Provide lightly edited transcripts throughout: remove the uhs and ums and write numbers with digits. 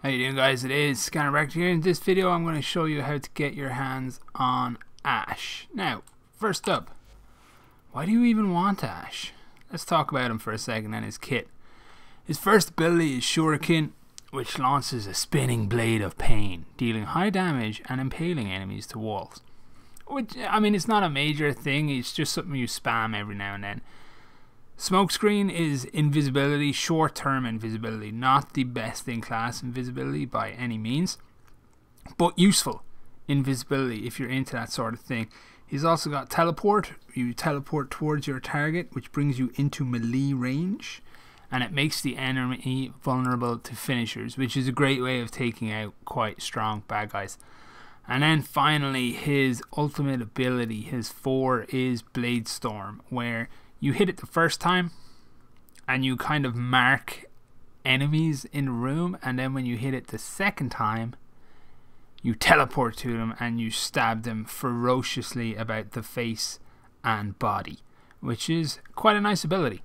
How you doing, guys? It is Scanner here. In this video I'm going to show you how to get your hands on Ash. Now, first up, why do you even want Ash? Let's talk about him for a second and his kit. His first ability is Shuriken, which launches a spinning blade of pain, dealing high damage and impaling enemies to walls. Which, I mean, it's not a major thing, it's just something you spam every now and then. Smokescreen is invisibility, short-term invisibility, not the best in class invisibility by any means, but useful invisibility if you're into that sort of thing. He's also got teleport. You teleport towards your target, which brings you into melee range, and it makes the enemy vulnerable to finishers, which is a great way of taking out quite strong bad guys. And then finally, his ultimate ability, his 4, is Blade Storm, where you hit it the first time and you kind of mark enemies in the room, and then when you hit it the second time you teleport to them and you stab them ferociously about the face and body, which is quite a nice ability.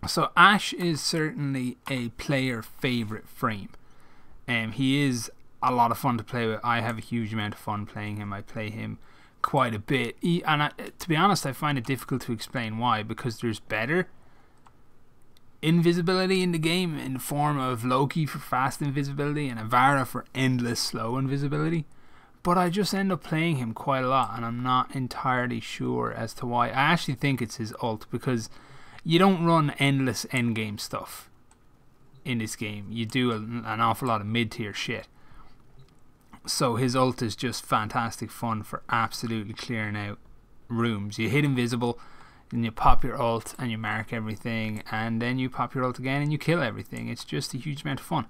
So Ash is certainly a player favorite frame. He is a lot of fun to play with. I have a huge amount of fun playing him. I play him quite a bit, to be honest, I find it difficult to explain why, because there's better invisibility in the game in the form of Loki for fast invisibility and Avara for endless slow invisibility, but I just end up playing him quite a lot and I'm not entirely sure as to why. I actually think it's his ult, because you don't run endless endgame stuff in this game. You do an awful lot of mid-tier shit. So his ult is just fantastic fun for absolutely clearing out rooms. You hit invisible, then you pop your ult and you mark everything, and then you pop your ult again and you kill everything. It's just a huge amount of fun.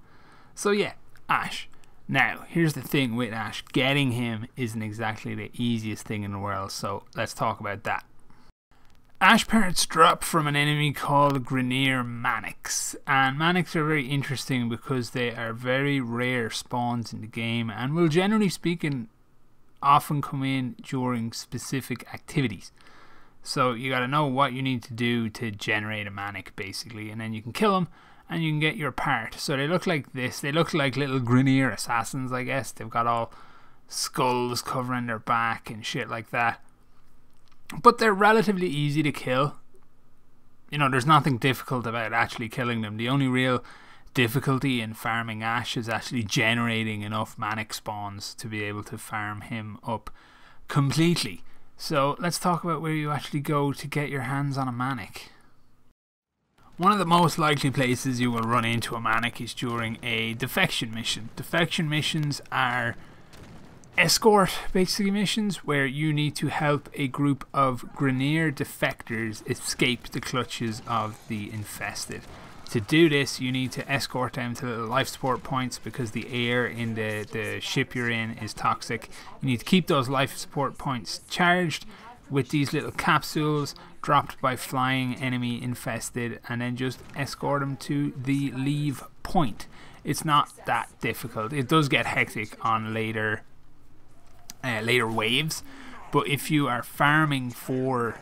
So yeah, Ash. Now, here's the thing with Ash. Getting him isn't exactly the easiest thing in the world, so let's talk about that. Ash parts drop from an enemy called Grineer Manics, and Manics are very interesting because they are very rare spawns in the game and will, generally speaking, often come in during specific activities. So you gotta know what you need to do to generate a Manic, basically, and then you can kill them and you can get your part. So they look like this. They look like little Grineer assassins, I guess. They've got all skulls covering their back and shit like that. But they're relatively easy to kill. You know, there's nothing difficult about actually killing them. The only real difficulty in farming Ash is actually generating enough Manic spawns to be able to farm him up completely. So let's talk about where you actually go to get your hands on a Manic. One of the most likely places you will run into a Manic is during a defection mission. Defection missions are escort basically missions where you need to help a group of Grineer defectors escape the clutches of the infested. To do this, you need to escort them to little life support points, because the air in the ship you're in is toxic. You need to keep those life support points charged with these little capsules dropped by flying enemy infested, and then just escort them to the leave point. It's not that difficult. It does get hectic on later waves, but if you are farming for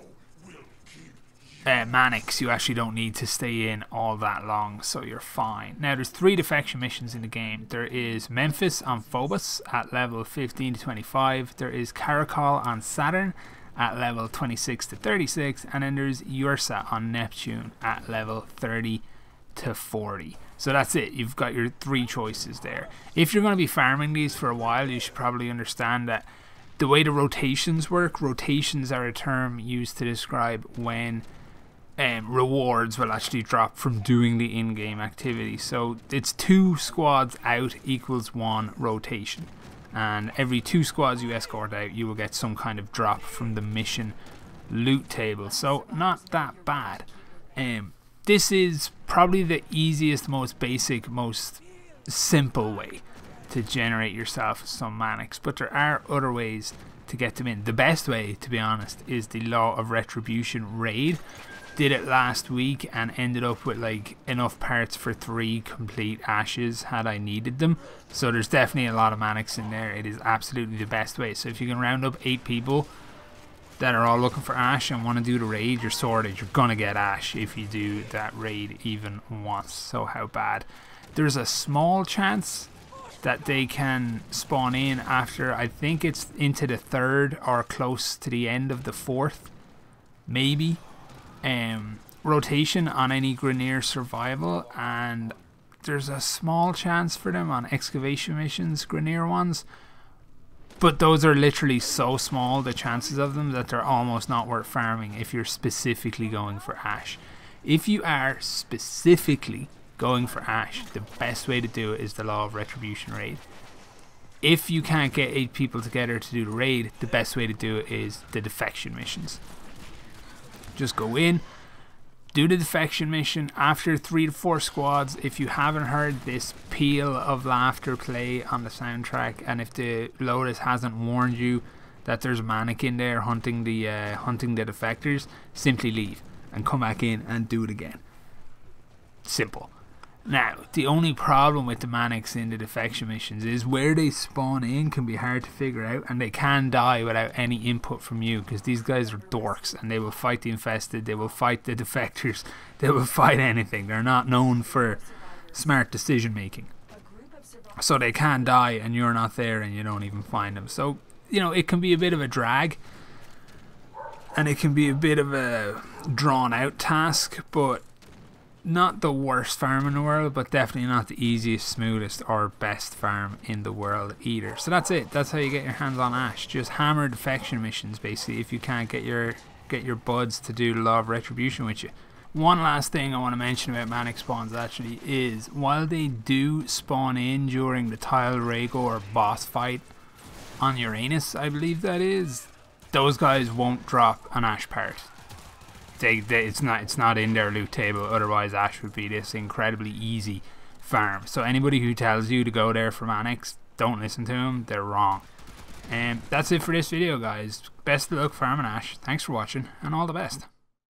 Manics, you actually don't need to stay in all that long, so you're fine. Now, there's 3 defection missions in the game. There is Memphis on Phobos at level 15 to 25, there is Caracol on Saturn at level 26 to 36, and then there's Ursa on Neptune at level 30 to 40. So that's it. You've got your 3 choices there. If you're going to be farming these for a while, you should probably understand that the way the rotations work, rotations are a term used to describe when rewards will actually drop from doing the in-game activity. So it's 2 squads out equals 1 rotation, and every 2 squads you escort out, you will get some kind of drop from the mission loot table. So not that bad. This is probably the easiest, most basic, most simple way to generate yourself some Manics, but there are other ways to get them in. The best way, to be honest, is the Law of Retribution raid. Did it last week and ended up with like enough parts for 3 complete Ashes had I needed them. So there's definitely a lot of Manics in there. It is absolutely the best way. So if you can round up 8 people that are all looking for Ash and want to do the raid, you're sorted. You're gonna get Ash if you do that raid even once. So how bad? There's a small chance that they can spawn in after, I think it's into the 3rd or close to the end of the 4th, maybe, rotation on any Grineer survival, and there's a small chance for them on excavation missions, Grineer ones, but those are literally so small, the chances of them, that they're almost not worth farming if you're specifically going for Ash. If you are specifically going for Ash, the best way to do it is the Law of Retribution raid. If you can't get 8 people together to do the raid, the best way to do it is the defection missions. Just go in, do the defection mission after 3 to 4 squads. If you haven't heard this peal of laughter play on the soundtrack, and if the Lotus hasn't warned you that there's a mannequin there hunting the defectors, simply leave and come back in and do it again. Simple. Now, the only problem with the Manics in the defection missions is where they spawn in can be hard to figure out, and they can die without any input from you, because these guys are dorks and they will fight the infested, they will fight the defectors, they will fight anything. They're not known for smart decision making. So they can die and you're not there and you don't even find them. So, you know, it can be a bit of a drag and it can be a bit of a drawn out task, but not the worst farm in the world, but definitely not the easiest, smoothest or best farm in the world either. So that's it. That's how you get your hands on Ash. Just hammer defection missions basically if you can't get your buds to do the Law of Retribution with you. One last thing I want to mention about Manic spawns actually is, while they do spawn in during the Tile Rhaegor boss fight on Uranus, I believe that is, those guys won't drop an Ash part. It's not in their loot table, otherwise Ash would be this incredibly easy farm. So anybody who tells you to go there for Manics, don't listen to them, they're wrong. And that's it for this video, guys. Best of luck farming Ash. Thanks for watching and all the best.